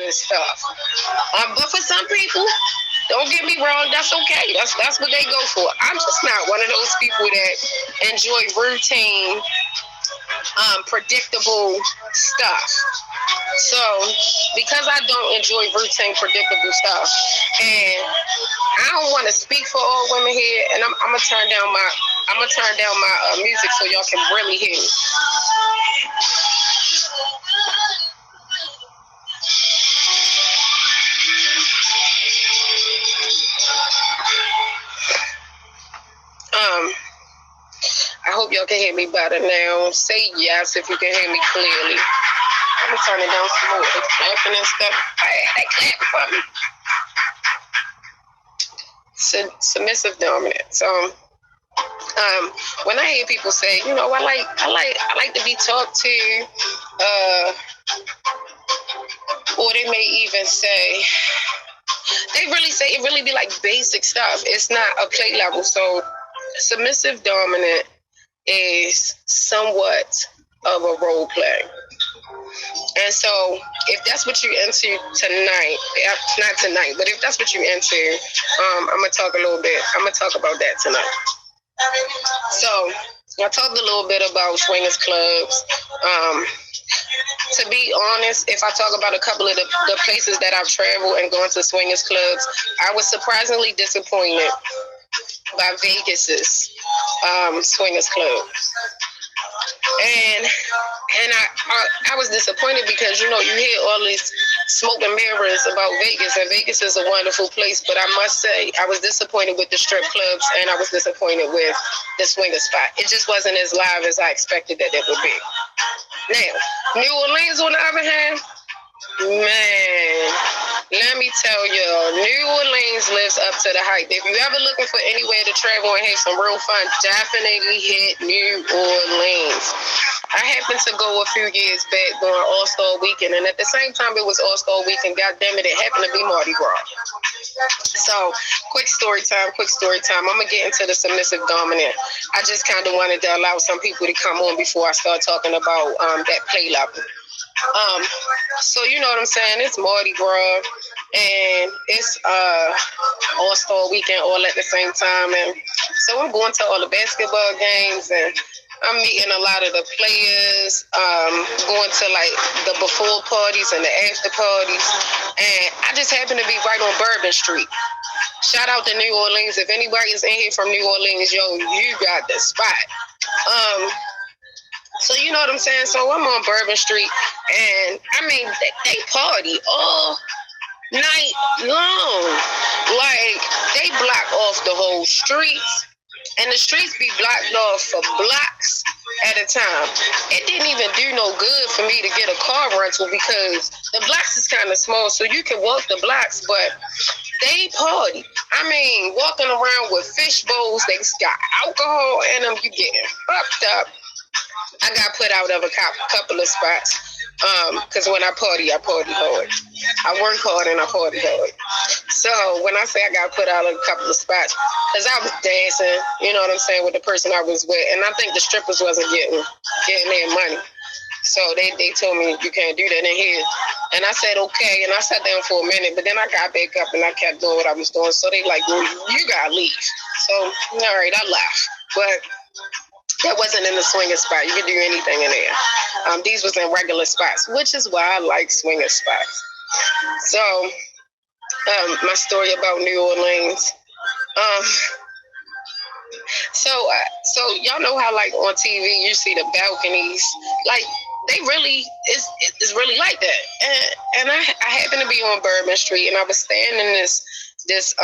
and stuff. But for some people, don't get me wrong, that's okay. That's what they go for. I'm just not one of those people that enjoy routine, predictable stuff. So because I don't enjoy routine, predictable stuff, and I don't want to speak for all women here, and I'm gonna turn down my music so y'all can really hear me. Um, I hope y'all can hear me better now. Say yes if you can hear me clearly. I'm gonna turn it down some more. They clapping and stuff. They clapping for me. Submissive dominance. When I hear people say, I like to be talked to, or they may even say, they really say it really be like basic stuff. It's not a play level. So submissive dominant is somewhat of a role play. And so if that's what you're into tonight, not tonight, but if that's what you're into, I'm going to talk about that tonight. So I talked a little bit about swingers clubs. To be honest, if I talk about a couple of the places that I've traveled and gone to swingers clubs, I was surprisingly disappointed by Vegas's swingers club. And I was disappointed because, you hear all these smoke and mirrors about Vegas, and Vegas is a wonderful place, but I must say I was disappointed with the strip clubs, and I was disappointed with the swinger spot. It just wasn't as live as I expected that it would be. Now, New Orleans, on the other hand, man, let me tell y'all, New Orleans lives up to the hype. If you ever looking for anywhere to travel and have some real fun, definitely hit New Orleans. I happened to go a few years back during All-Star Weekend, and at the same time it was All-Star Weekend, goddamn it happened to be Mardi Gras. So, quick story time. I'm going to get into the submissive dominant. I just kind of wanted to allow some people to come on before I start talking about that play level. So you know what I'm saying? It's Mardi Gras and it's All-Star Weekend all at the same time, and so I'm going to all the basketball games and I'm meeting a lot of the players, going to like the before parties and the after parties, and I just happen to be right on Bourbon Street. Shout out to New Orleans. If anybody is in here from New Orleans, yo, you got the spot. So you know what I'm saying? So I'm on Bourbon Street, and I mean, they party all night long. Like, they block off the whole streets, and the streets be blocked off for blocks at a time. It didn't even do no good for me to get a car rental because the blocks is kind of small, so you can walk the blocks, but they party. I mean, walking around with fish bowls, they got alcohol in them, you getting fucked up. I got put out of a couple of spots because when I party hard. I work hard and I party hard. So when I say I got put out of a couple of spots, because I was dancing, you know what I'm saying, with the person I was with, and I think the strippers wasn't getting their money. So they told me, you can't do that in here. And I said, okay. And I sat down for a minute, but then I got back up and I kept doing what I was doing. So they like, well, you got to leave. So, all right, I left. But that wasn't in the swinger spot. You could do anything in there. These was in regular spots, which is why I like swinger spots. So, my story about New Orleans. So y'all know how like on TV you see the balconies, like they really it's really like that. And I happened to be on Bourbon Street, and I was staying in this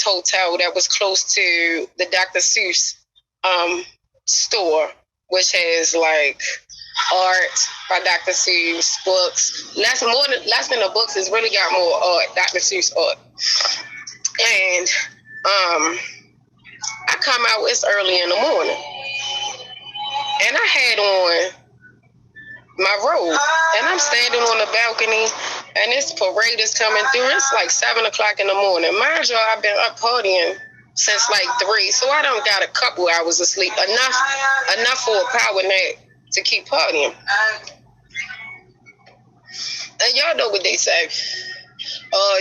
hotel that was close to the Dr. Seuss store, which has like art by Dr. Seuss, books. Less than the books, it's really got more art, Dr. Seuss art. And I come out, it's early in the morning, and I had on my robe, and I'm standing on the balcony, and this parade is coming through. It's like 7 o'clock in the morning. Mind you, I've been up partying since like 3, so I don't got a couple hours of sleep, enough for a power nap to keep partying. And y'all know what they say.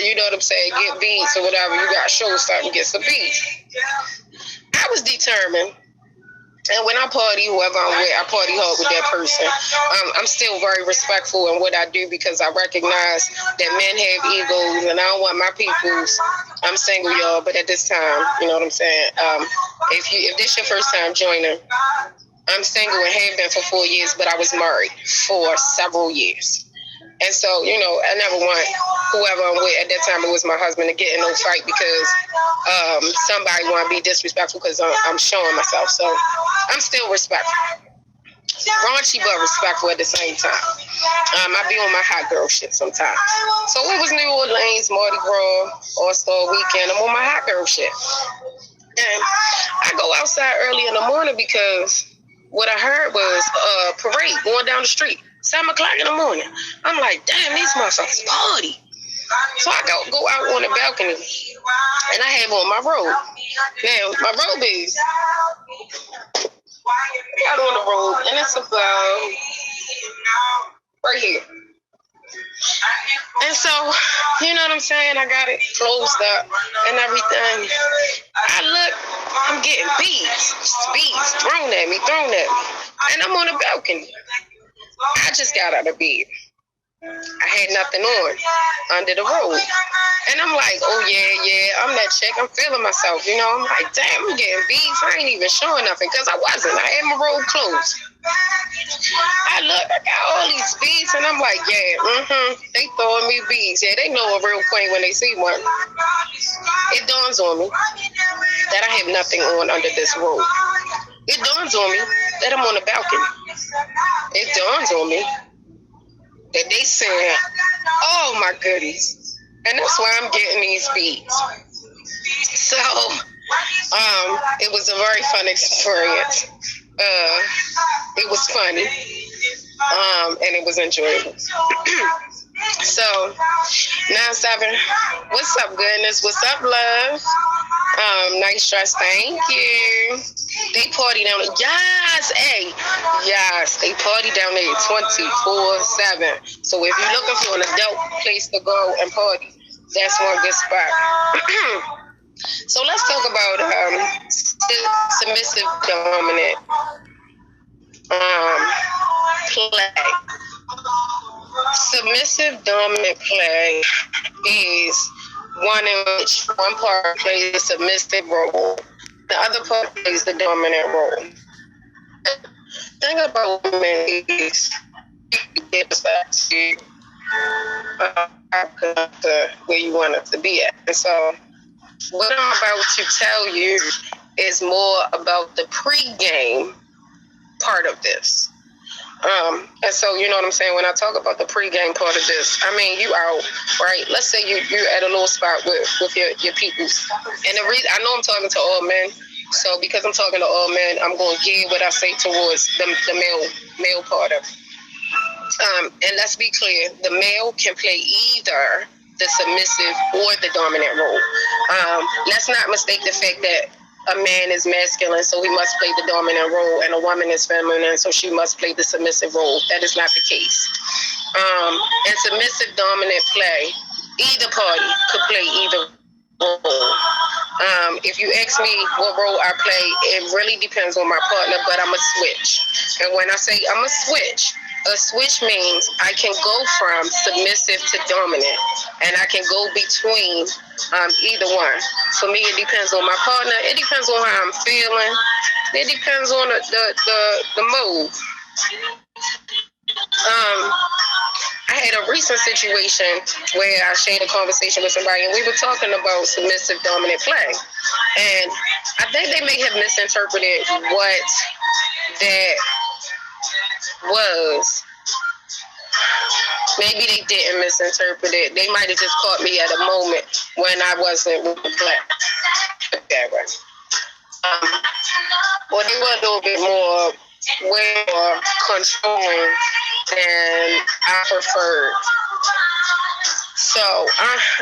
You know what I'm saying? Get beats or whatever. You got to show something, get some beats. I was determined. And when I party, whoever I'm with, I party hard with that person. I'm still very respectful in what I do because I recognize that men have egos, and I don't want my people's. I'm single, y'all, but at this time, you know what I'm saying? If this your first time joining, I'm single and have been for 4 years, but I was married for several years. And so, you know, I never want whoever I'm with, at that time it was my husband, to get in no fight because somebody want to be disrespectful because I'm showing myself. So I'm still respectful. Raunchy but respectful at the same time. I be on my hot girl shit sometimes. So it was New Orleans, Mardi Gras, All-Star Weekend. I'm on my hot girl shit. And I go outside early in the morning because what I heard was a parade going down the street. 7 o'clock in the morning. I'm like, damn, these motherfuckers party. So I go out on the balcony and I have on my robe. Now, my robe is out on the robe and it's about right here. And so, you know what I'm saying? I got it closed up and everything. I look, I'm getting beads thrown at me. And I'm on the balcony. I just got out of bed. I had nothing on under the robe. And I'm like, oh, yeah, I'm that chick. I'm feeling myself, you know. I'm like, damn, I'm getting beads. I ain't even showing nothing because I wasn't. I had my robe closed. I look, I got all these beads, and I'm like, yeah, they throwing me beads. Yeah, they know a real queen when they see one. It dawns on me that I have nothing on under this robe. It dawns on me that I'm on the balcony. It dawns on me that they saying, oh my goodies. And that's why I'm getting these beats. So, it was a very fun experience. It was funny. And it was enjoyable. So, 9-7, what's up, goodness? What's up, love? Nice dress, thank you. They party down there. Yes, they party down there 24/7. So if you're looking for an adult place to go and party, that's one good spot. So let's talk about submissive dominant play. Submissive dominant play is one in which one part plays the submissive role, the other part plays the dominant role. The thing about women is it gets back to where you want it to be at. And so what I'm about to tell you is more about the pregame part of this. And so, you know what I'm saying? When I talk about the pregame part of this, I mean, you out, right? Let's say you're at a little spot with your peoples. And the reason, I know I'm talking to all men. So because I'm talking to all men, I'm going to gear what I say towards the male part of it. And let's be clear, the male can play either the submissive or the dominant role. Let's not mistake the fact that a man is masculine, so he must play the dominant role, and a woman is feminine, so she must play the submissive role. That is not the case. And submissive dominant play, either party could play either role. If you ask me what role I play, it really depends on my partner, but I'm a switch. And when I say I'm a switch means I can go from submissive to dominant, and I can go between either one. For me, it depends on my partner. It depends on how I'm feeling. It depends on the mood. I had a recent situation where I shared a conversation with somebody, and we were talking about submissive dominant play. And I think they may have misinterpreted what that was. Maybe they didn't misinterpret it. They might have just caught me at a moment when I wasn't with the play. That way. Or they were a little bit more controlling than I preferred. So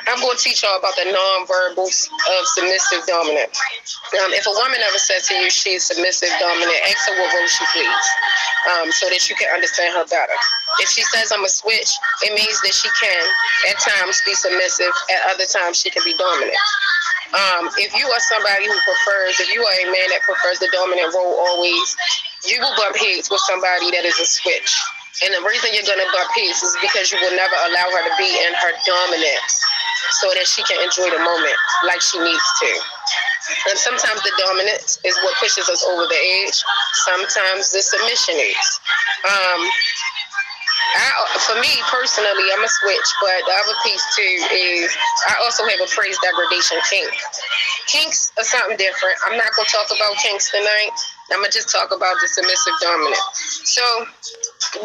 I'm going to teach y'all about the nonverbals of submissive dominant. If a woman ever says to you she's submissive dominant, ask her what role she plays, so that you can understand her better. If she says I'm a switch, it means that she can at times be submissive, at other times she can be dominant. If you are somebody who prefers, if you are a man that prefers the dominant role always, you will bump heads with somebody that is a switch. And the reason you're going to bump heads is because you will never allow her to be in her dominance so that she can enjoy the moment like she needs to. And sometimes the dominance is what pushes us over the edge. Sometimes the submission is. For me personally, I'm a switch, but the other piece too is I also have a praise degradation kink. Kinks are something different. I'm not going to talk about kinks tonight. I'm going to just talk about the submissive dominant. So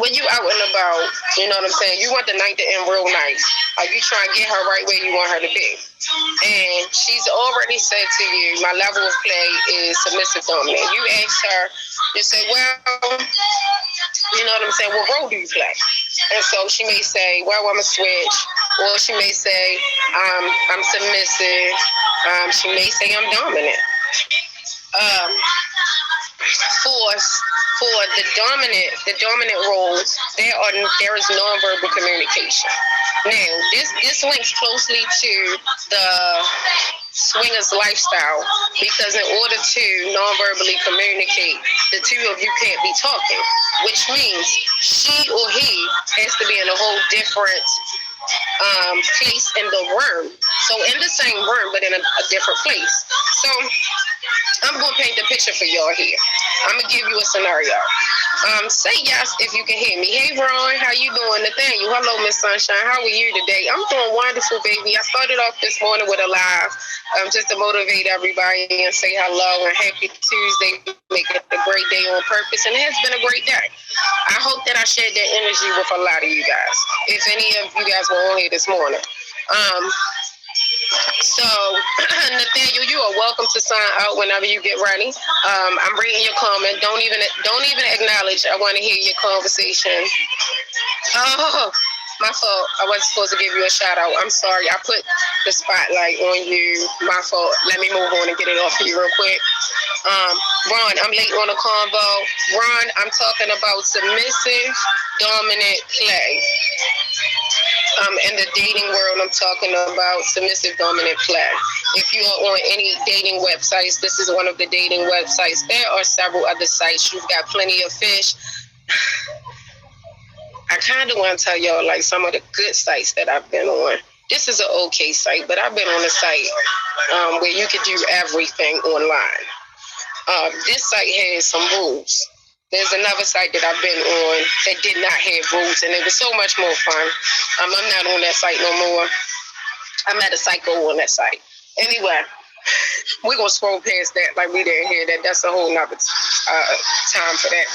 when you out and about, you know what I'm saying, you want the night to end real nice. Like you try and get her right where you want her to be. And she's already said to you, my level of play is submissive dominant. You ask her, you say, well, you know what I'm saying, what role do you play? And so she may say, well, I'm a switch. Or she may say, I'm submissive. She may say I'm dominant. For the dominant role, there is nonverbal communication. Now, this links closely to the swingers lifestyle, because in order to non-verbally communicate, the two of you can't be talking, which means she or he has to be in a whole different place in the room. So in the same room, but in a different place. So I'm going to paint the picture for y'all here. I'm going to give you a scenario. Say yes if you can hear me. Hey, Ron, how you doing? Nathaniel, hello, Miss Sunshine. How are you today? I'm doing wonderful, baby. I started off this morning with a live just to motivate everybody and say hello and happy Tuesday. Make it a great day on purpose, and it has been a great day. I hope that I shared that energy with a lot of you guys, if any of you guys were on here this morning. So, Nathaniel, you are welcome to sign out whenever you get ready. I'm reading your comment. Don't even acknowledge. I want to hear your conversation. Oh, my fault. I wasn't supposed to give you a shout out. I'm sorry. I put the spotlight on you. My fault. Let me move on and get it off of you real quick. Ron, I'm late on a convo. Ron, I'm talking about submissive, dominant play. In the dating world, I'm talking about submissive dominant play. If you are on any dating websites, this is one of the dating websites. There are several other sites. You've got Plenty of Fish. I kind of want to tell y'all like some of the good sites that I've been on. This is an okay site, but I've been on a site where you could do everything online. This site has some rules. There's another site that I've been on that did not have rules, and it was so much more fun. I'm not on that site no more. I met a psycho on that site. Anyway, we're going to scroll past that like we didn't hear that. That's a whole nother time for that.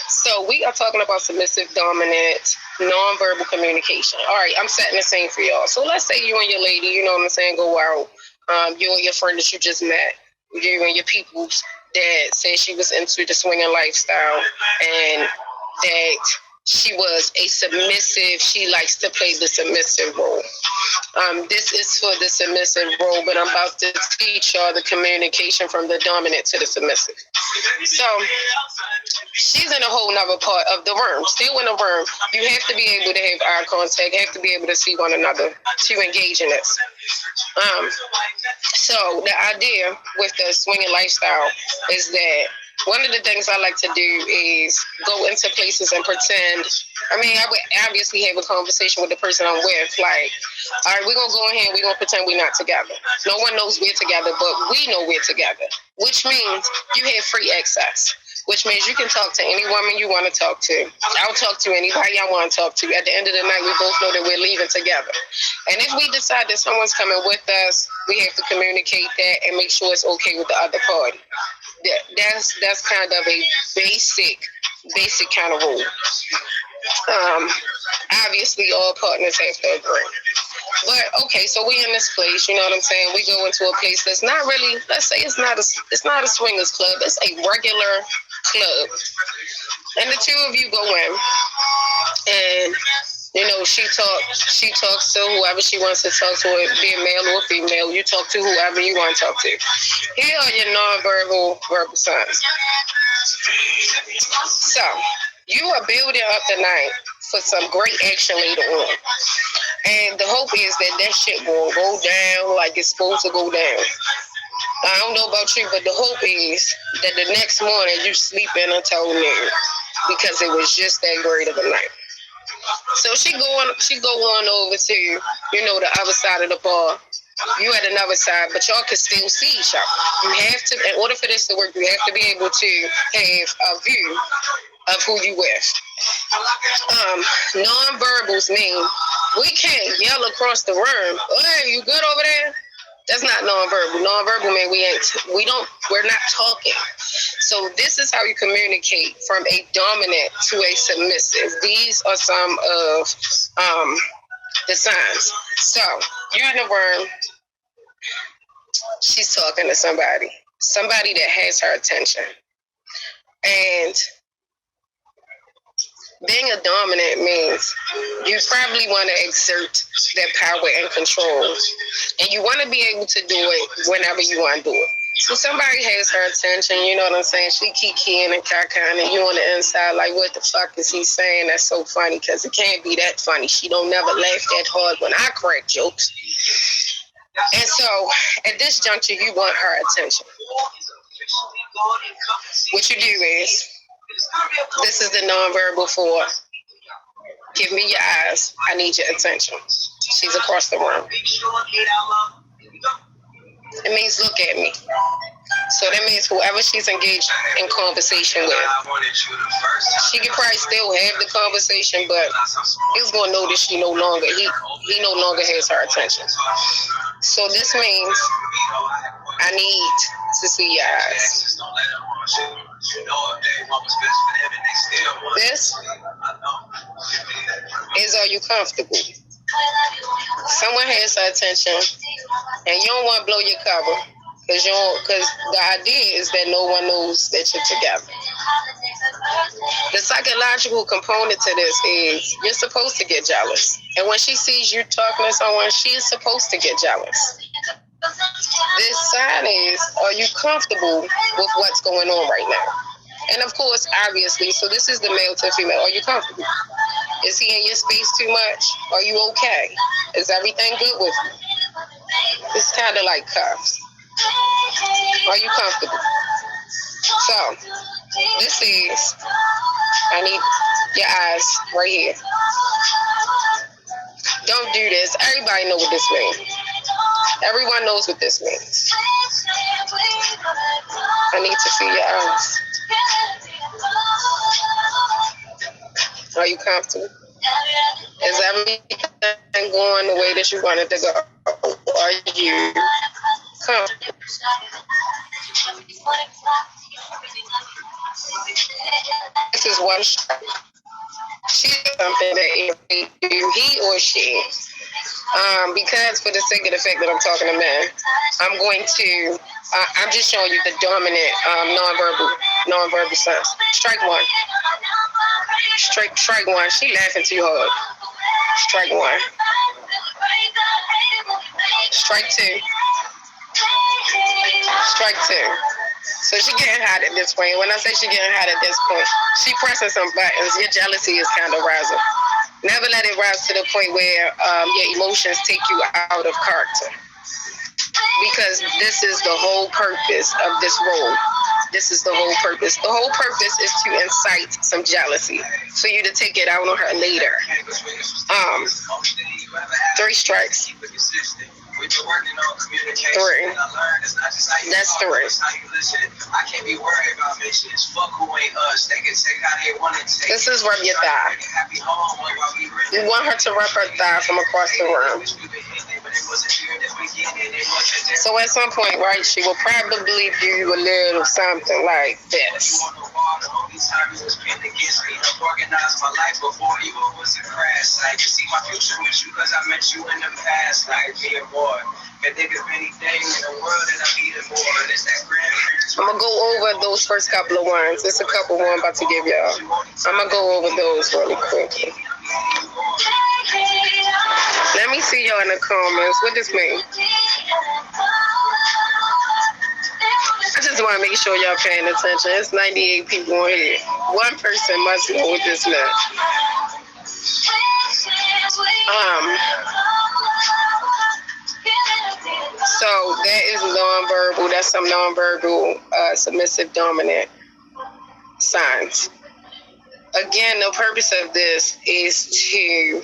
So we are talking about submissive, dominant, nonverbal communication. All right, I'm setting the scene for y'all. So let's say you and your lady, you know what I'm saying, go out. You and your friend that you just met, you and your peoples that said she was into the swinging lifestyle and that she was a submissive, she likes to play the submissive role. This is for the submissive role, but I'm about to teach y'all the communication from the dominant to the submissive. So she's in a whole nother part of the room, still in the room. You have to be able to have eye contact, have to be able to see one another to engage in this. So the idea with the swinging lifestyle is that one of the things I like to do is go into places and pretend. I mean, I would obviously have a conversation with the person I'm with. Like, all right, we're going to go in here and we're going to pretend we're not together. No one knows we're together, but we know we're together, which means you have free access, which means you can talk to any woman you want to talk to. I'll talk to anybody I want to talk to. At the end of the night, we both know that we're leaving together. And if we decide that someone's coming with us, we have to communicate that and make sure it's okay with the other party. That's kind of a basic kind of rule. Obviously, all partners have to agree. But okay, so we in this place, you know what I'm saying? We go into a place that's not really. Let's say it's not a swingers club. It's a regular club, and the two of you go in, and you know she talks to whoever she wants to talk to, be a male or female. You talk to whoever you want to talk to. Here are your verbal signs. So you are building up the night for some great action later on. And the hope is that that shit will go down like it's supposed to go down. I don't know about you, but the hope is that the next morning you sleeping until noon because it was just that great of a night. So she go on over to, the other side of the bar. You at another side, but y'all can still see each other. You have to, in order for this to work, you have to be able to have a view of who you with. Non-verbals mean we can't yell across the room, "Hey, you good over there?" That's not non-verbal. Non-verbal mean we're not talking. So this is how you communicate from a dominant to a submissive. These are some of the signs. So you're in the room. She's talking to somebody that has her attention. And being a dominant means you probably want to exert that power and control. And you want to be able to do it whenever you want to do it. So somebody has her attention, you know what I'm saying? She kikiing and cackling, and you on the inside like, what the fuck is he saying? That's so funny, because it can't be that funny. She don't never laugh that hard when I crack jokes. And so at this juncture, you want her attention. What you do is, this is the nonverbal for, give me your eyes, I need your attention. She's across the room. It means look at me. So that means whoever she's engaged in conversation with, she could probably still have the conversation, but he's going to know that he no longer has her attention. So this means I need to see your eyes. This is, are you comfortable? Someone has her attention, and you don't want to blow your cover, because the idea is that no one knows that you're together. The psychological component to this is you're supposed to get jealous, and when she sees you talking to someone, she is supposed to get jealous. This sign is, are you comfortable with what's going on right now? And of course, obviously, so this is the male to female. Are you comfortable? Is he in your space too much? Are you okay? Is everything good with you? It's kind of like cuffs. Are you comfortable? So, this is, I need your eyes right here. Don't do this. Everybody knows what this means. Everyone knows what this means. I need to see your eyes. Are you comfortable? Is everything going the way that you wanted to go? Are you comfortable? This is one shot. She's something that he or she, because for the sake of the fact that I'm talking to men, I'm just showing you the dominant nonverbal signs. Strike one. Strike one. She laughing too hard. Strike one. Strike two. Strike two. So she getting hot at this point. When I say she getting hot at this point, she pressing some buttons. Your jealousy is kind of rising. Never let it rise to the point where your emotions take you out of character. Because this is the whole purpose of this role. This is the whole purpose. The whole purpose is to incite some jealousy for you to take it out on her later. 3 strikes. 3. That's 3. This is rub your thigh. You want her to rub her thigh from across the room. So at some point, right, she will probably do you a little something like this. I'm going to go over those first couple of ones. There's a couple more I'm about to give y'all. I'm going to go over those really quickly. Let me see y'all in the comments. What does this mean? I just want to make sure y'all paying attention. It's 98 people on here. One person must know what this meant. So that is nonverbal. That's some nonverbal submissive dominant signs. Again, the purpose of this is to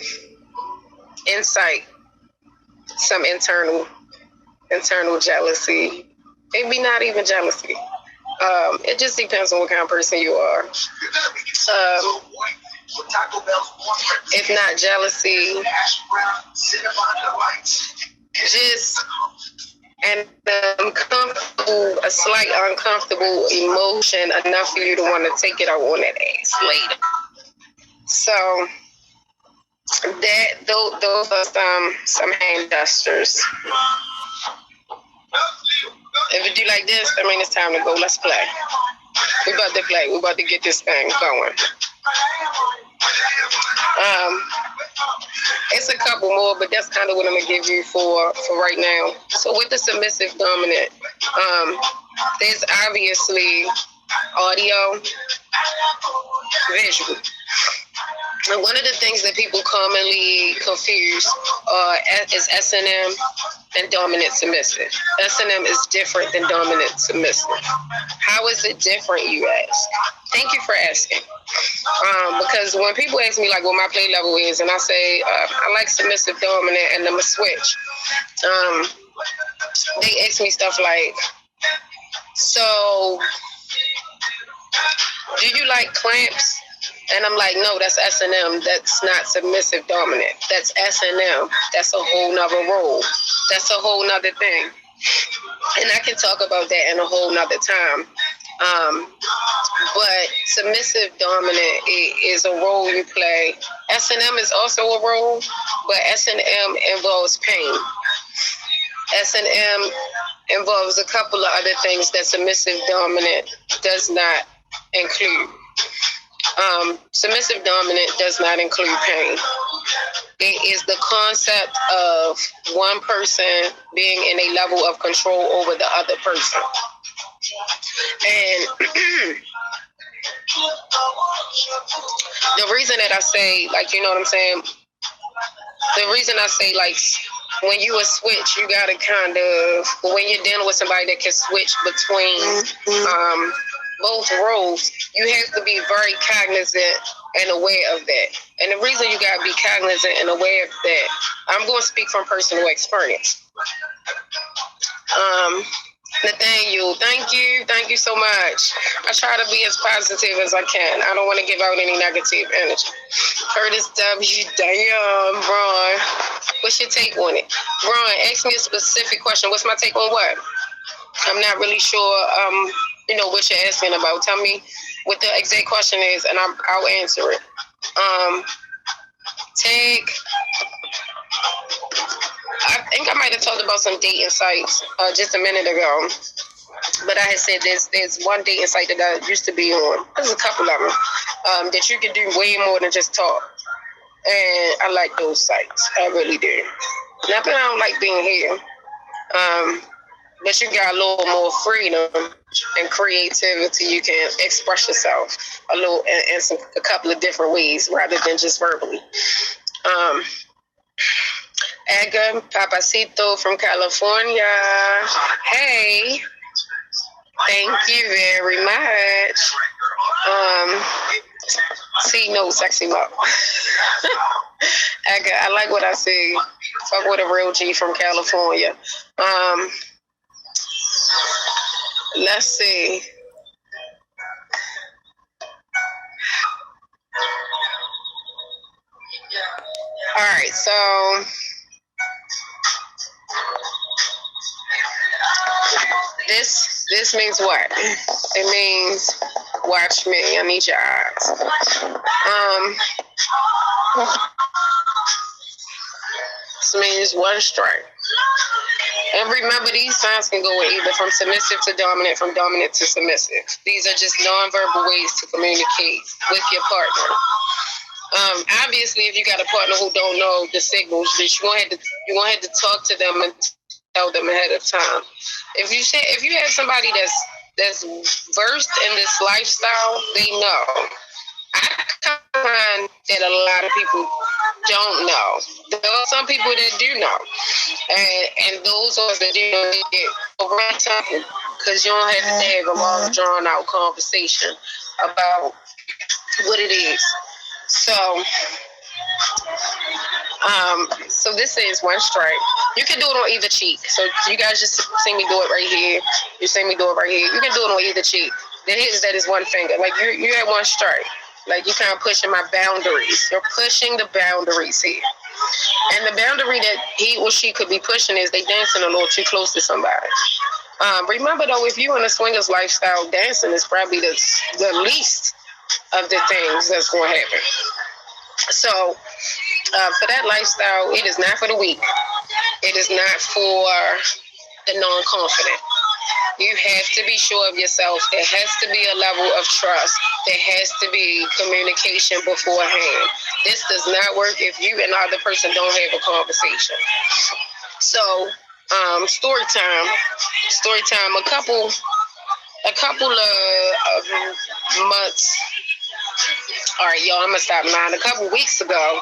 incite some internal jealousy. Maybe not even jealousy. It just depends on what kind of person you are. If not jealousy, just a slight uncomfortable emotion enough for you to want to take it out on that ass later. So those are some hand gestures. If you do like this, I mean, it's time to go. Let's play. We about to play. We about to get this thing going. It's a couple more, but that's kind of what I'm gonna give you for right now. So with the submissive dominant, there's obviously audio, visual. And one of the things that people commonly confuse is S&M and dominant submissive. S&M is different than dominant submissive. How is it different, you ask? Thank you for asking. Because when people ask me like what my play level is, and I say I like submissive dominant and I'm a switch, they ask me stuff like, so do you like clamps? And I'm like, no, that's S&M. That's not submissive dominant. That's S&M. That's a whole nother role. That's a whole nother thing. And I can talk about that in a whole nother time. But submissive dominant is a role you play. S&M is also a role, but S&M involves pain. S&M involves a couple of other things that submissive dominant does not include. Submissive dominant does not include pain. It is the concept of one person being in a level of control over the other person. And the reason that I say, like, you know what I'm saying? The reason I say, like, when you a switch, you gotta kind of, when you're dealing with somebody that can switch between both roles, you have to be very cognizant and aware of that. And the reason you gotta be cognizant and aware of that, I'm going to speak from personal experience. Nathaniel, thank you so much. I try to be as positive as I can. I don't want to give out any negative energy. Curtis W, damn, Ron, what's your take on it? Ron, ask me a specific question. What's my take on what? I'm not really sure, what you're asking about. Tell me what the exact question is, and I'll answer it. I think I might have talked about some dating sites just a minute ago, but I had said there's one dating site that I used to be on. There's a couple of them that you can do way more than just talk, and I like those sites. I really do. Not that I don't like being here, but you got a little more freedom and creativity. You can express yourself a little in a couple of different ways rather than just verbally. Edgar Papacito from California. Hey, thank you very much. See, no, sexy mom. Edgar, I like what I see. Fuck with a real G from California. Let's see. All right, so this means what? It means watch me. I need your eyes. This means one strike. And remember, these signs can go either from submissive to dominant, from dominant to submissive. These are just nonverbal ways to communicate with your partner. Obviously, if you got a partner who don't know the signals, then you're gonna have to talk to them and tell them ahead of time. If you have somebody that's that's versed in this lifestyle, they know. I find that a lot of people don't know. There are some people that do know, and those ones that do know, they get around something because you don't have to have a long, drawn out conversation about what it is. So this is one stripe. You can do it on either cheek. So you guys just see me do it right here. You see me do it right here. You can do it on either cheek. That is one finger. Like you have one stripe. Like you kind of pushing my boundaries. You're pushing the boundaries here. And the boundary that he or she could be pushing is they dancing a little too close to somebody. Remember though, if you're in a swingers lifestyle, dancing is probably the least of the things that's going to happen. So for that lifestyle, it is not for the weak. It is not for the non-confident. You have to be sure of yourself. There has to be a level of trust. There has to be communication beforehand. This does not work if you and the other person don't have a conversation. So, story time. A couple of months. All right, y'all, I'm going to stop lying. A couple weeks ago,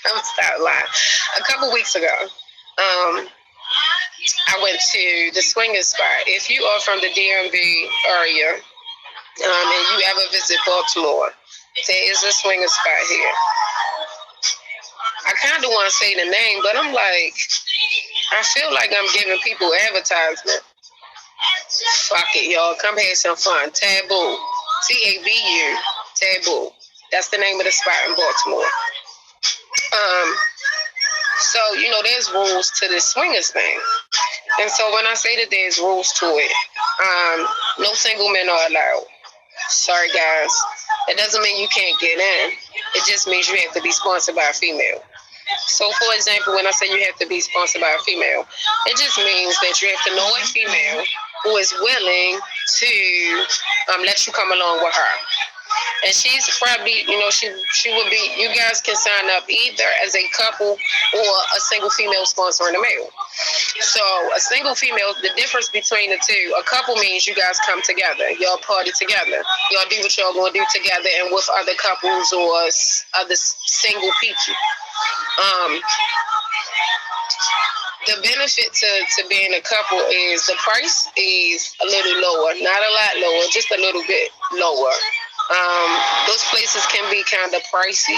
A couple weeks ago, I went to the swingers spot. If you are from the DMV area and you ever visit Baltimore, there is a swingers spot here. I kind of want to say the name, but I'm like, I feel like I'm giving people advertisement. Fuck it, y'all. Come have some fun. Taboo. TABU. Taboo. That's the name of the spot in Baltimore. So, there's rules to this swingers thing. And so when I say that there's rules to it, no single men are allowed. Sorry, guys. It doesn't mean you can't get in. It just means you have to be sponsored by a female. So, for example, when I say you have to be sponsored by a female, it just means that you have to know a female who is willing to let you come along with her. And she's probably, she would be, you guys can sign up either as a couple or a single female sponsoring a male. So a single female, the difference between the two, a couple means you guys come together, y'all party together, y'all do what y'all gonna do together and with other couples or other single people. The benefit to being a couple is the price is a little lower, not a lot lower, just a little bit lower. Those places can be kind of pricey.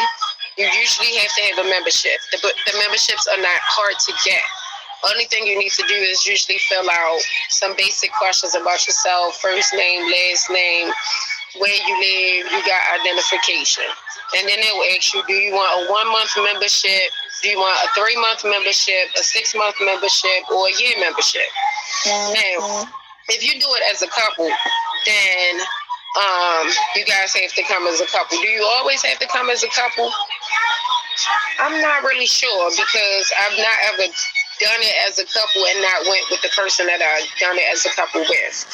You usually have to have a membership. The memberships are not hard to get. Only thing you need to do is usually fill out some basic questions about yourself, first name, last name, where you live, you got identification. And then they'll ask you, do you want a 1-month membership? Do you want a 3-month membership, a 6-month membership, or a year membership? Now, if you do it as a couple, then you guys have to come as a couple. Do you always have to come as a couple? I'm not really sure because I've not ever done it as a couple and not went with the person that I've done it as a couple with.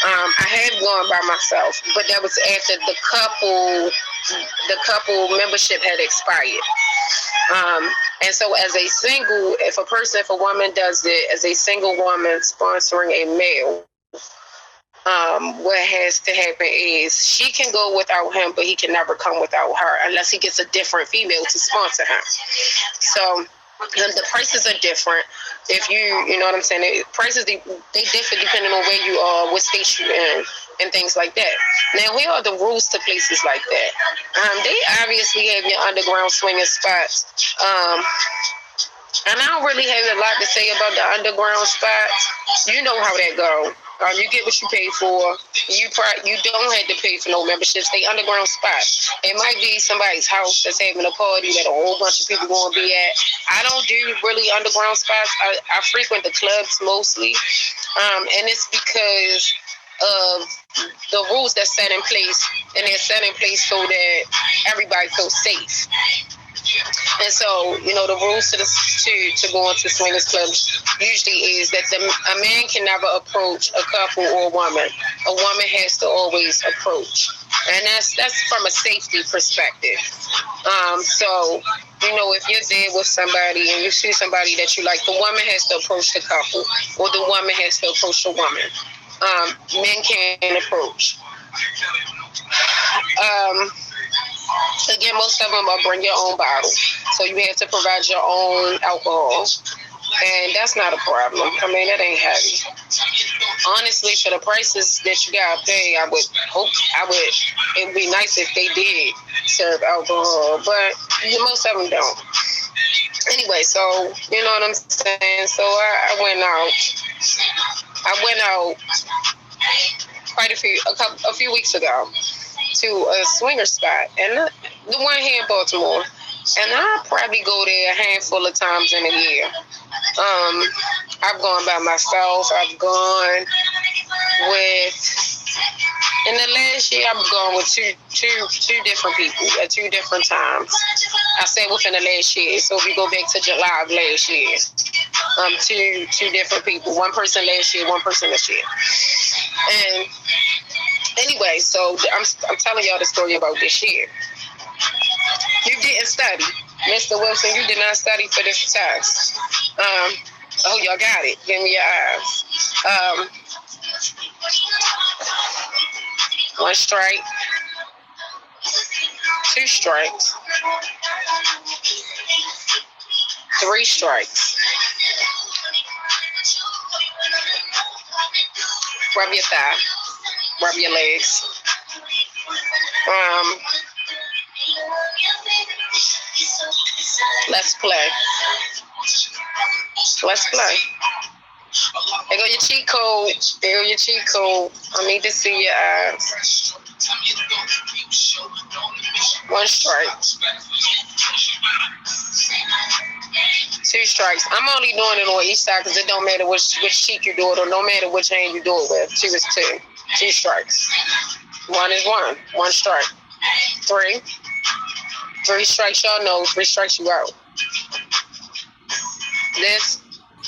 I had gone by myself, but that was after the couple membership had expired. And so as a single, if a woman does it as a single woman sponsoring a male, what has to happen is she can go without him, but he can never come without her unless he gets a different female to sponsor him. So the prices are different. If you know what I'm saying, prices, they differ depending on where you are, what state you're in, and things like that. Now, here are the rules to places like that. They obviously have your underground swinging spots. And I don't really have a lot to say about the underground spots. You know how that go. You get what you pay for. You don't have to pay for no memberships. They underground spots. It might be somebody's house that's having a party that a whole bunch of people going to be at. I don't do really underground spots. I frequent the clubs mostly. And it's because of the rules that's set in place. And they're set in place so that everybody feels safe. And so, the rules to go into swingers clubs usually is that a man can never approach a couple or a woman. A woman has to always approach And that's from a safety perspective. So, if you're there with somebody and you see somebody that you like, the woman has to approach the couple, or the woman has to approach the woman. Men can approach. Again, most of them are bring your own bottle, so you have to provide your own alcohol, and that's not a problem. I mean, that ain't heavy. Honestly, for the prices that you gotta pay, it would be nice if they did serve alcohol, but most of them don't. Anyway, so you know what I'm saying. So I went out quite a few weeks ago to a swinger spot, and the one here in Baltimore, and I probably go there a handful of times in a year. I've gone by myself. I've gone in the last year, I've gone with two different people at 2 different times. I said within the last year. So if you go back to July of last year, two different people. One person last year, one person this year. And anyway, so I'm telling y'all the story about this year. You didn't study. Mr. Wilson, you did not study for this test. Y'all got it. Give me your eyes. 1 strike. 2 strikes. 3 strikes. Rub your thigh. Rub your legs. Let's play. Let's play. There go your cheat code. There go your cheat code. I need to see your eyes. 1 strike. 2 strikes. I'm only doing it on each side because it don't matter which cheek you do it, or no matter which hand you do it with. 2 is 2. 2 strikes. 1 is 1. 1 strike. 3. 3 strikes, y'all know. 3 strikes, you out. This,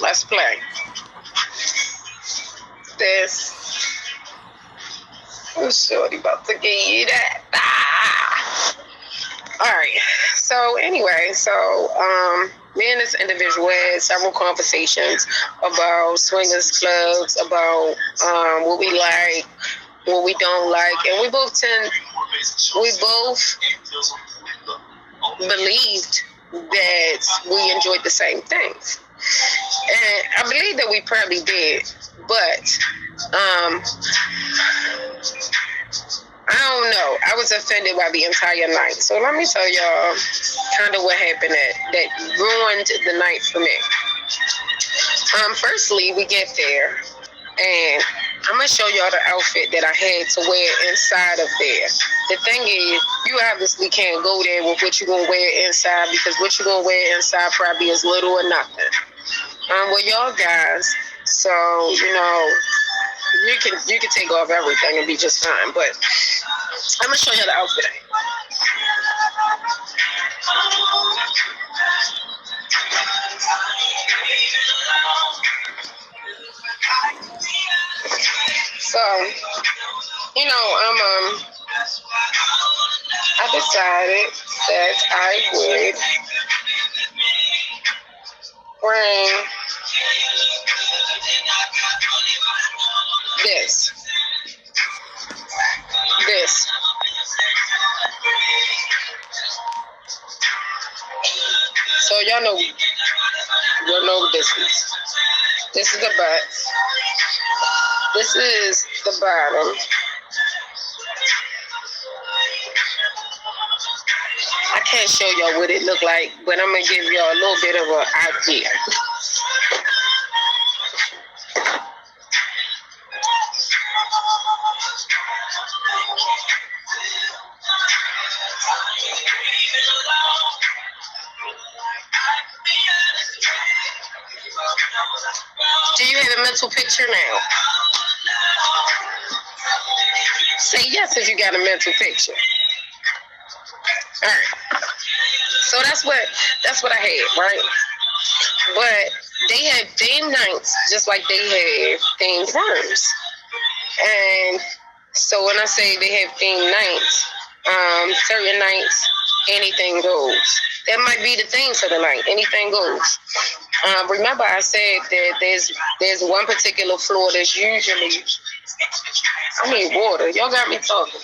let's play. This. I'm shorty about to give you that. All right. So anyway, me and this individual had several conversations about swingers clubs, about what we like, what we don't like, and we both believed that we enjoyed the same things. And I believe that we probably did, but I don't know. I was offended by the entire night. So let me tell y'all kind of what happened that ruined the night for me. Firstly, we get there, and I'm going to show y'all the outfit that I had to wear inside of there. The thing is, you obviously can't go there with what you're going to wear inside, because what you're going to wear inside probably is little or nothing. Well, y'all guys, so, you can take off everything and be just fine, but I'm going to show you the outfit. So, I decided that I would bring this. So y'all know what this is. This is the butt. This is the bottom. I can't show y'all what it looked like, but I'm going to give y'all a little bit of an idea. Do you have a mental picture now? Say yes if you got a mental picture. All right. So that's what I had, right? But they have theme nights just like they have themed rooms. And So when I say they have themed nights, certain nights, anything goes. That might be the theme for the night. Anything goes. Remember, I said that there's one particular floor that's usually. I need water. Y'all got me talking.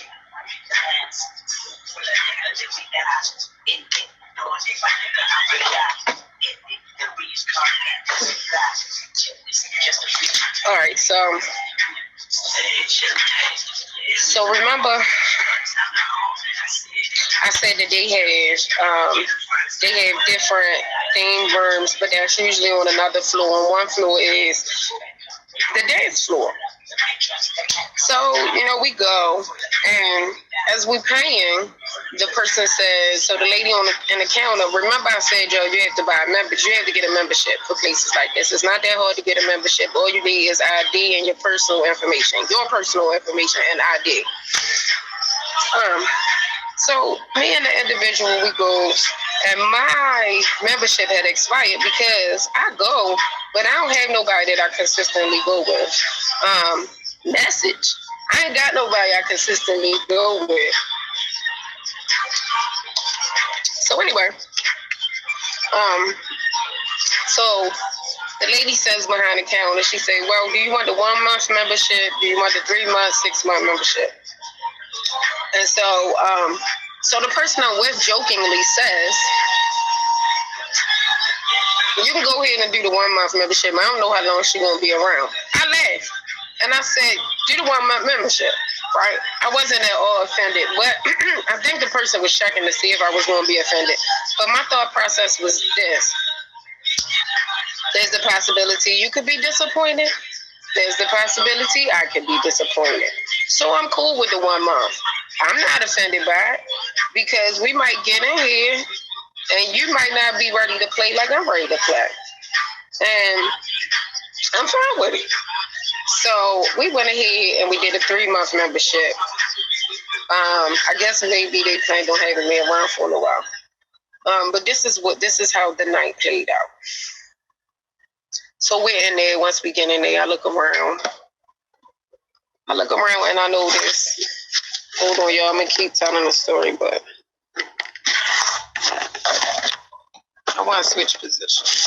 All right, so remember, I said that they have different theme rooms, but that's usually on another floor. And one floor is the dance floor. So we go, and as we paying, the person says, so the lady in the counter, remember I said, yo, you have to buy a membership. You have to get a membership for places like this. It's not that hard to get a membership. All you need is ID and your personal information and ID. So me and the individual, we go, and my membership had expired because I go, but I don't have nobody that I consistently go with. Message. I ain't got nobody I consistently go with. So anyway, so the lady says behind the counter, she say, well, do you want the 1 month membership? Do you want the 3 month, 6 month membership? And so the person I'm with jokingly says, you can go ahead and do the 1 month membership. I don't know how long she's gonna be around. I laughed. And I said, do the 1 month membership, right? I wasn't at all offended, but I think the person was checking to see if I was going to be offended. But my thought process was this. There's the possibility you could be disappointed. There's the possibility I could be disappointed. So I'm cool with the 1 month. I'm not offended by it because we might get in here and you might not be ready to play like I'm ready to play. And I'm fine with it. So we went ahead and we did a 3 month membership. I guess maybe they planned on having me around for a little while. But this is how the night played out. So we're in there. Once we get in there, I look around and I notice. Hold on, y'all. I'm gonna keep telling the story, but I want to switch positions.